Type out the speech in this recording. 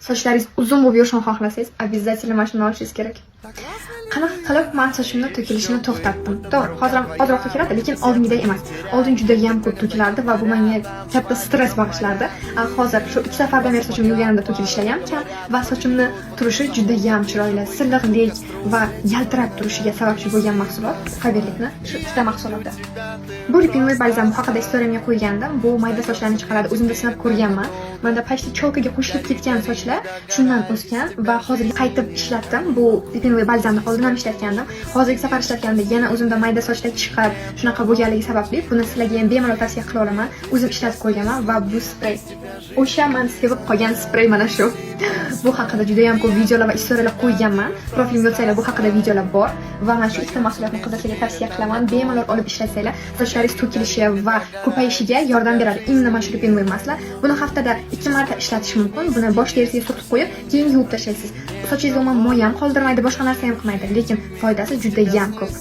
Sochlaringiz uzun bo'lib yurishini xohlasangiz, обязательно mana shuni olishingiz kerak. Qanaqa qilib men sochimni to'kilishini to'xtatdim. To'g'ri, hozir ham ozroq to'kiladi, lekin oldingidek emas. Oldin juda ham ko'p to'kilardi va bu menga katta stress bag'ishlardi. Hozir shu 2 safardan beri sochimni yuvganimda to'kilishlari ham kam va sochimni turishi juda ham chiroyli, silliqlik va yaltirab turishiga sababchi bo'lgan mahsulot Faberlikni shu 2 ta mahsulotda. Bu Lipinvoy balzam haqida istoriyamga qo'ygandim. Bu mayda sochlarni chiqaradi, o'zimda sinab ko'rganman. Menda почти cholkaga qo'shilib ketgan sochlar shundan o'sgan va hozir qaytib ishlatdim. Bu Lipinvoy balzamni oldin ham ishlatgandim. Hozirgi safar ishlatganda yana o'zimda mayda sochlar chiqib, shunaqa bo'lganligi sababli buni sizlarga ham bemalol tavsiya qila olaman. O'zim ishlatib ko'rganman va bu sprey o'sha men sevib qolgan sprey mana shu. Bu haqida juda ham ko'p videolar va istoriyalar qo'yganman. Profilimga o'tsanglar bu haqida videolar bor va mana shu ikkita mahsulotni qiziqsanglar tavsiya qilaman. Bemalol olib ishlatsanglar, sochlaringiz to'kilishi va ko'payishiga yordam beradi. Imенно mana shu Lipinvoy masala. Buni haftada 2 marta ishlatish mumkin. Buni bosh terisiga surtib qo'yib, keyin yuvib tashlaysiz. Sochingiz umuman moy ham qoldirmaydi, boshqa narsa ham qilmaydi, lekin foydasi juda ham ko'p.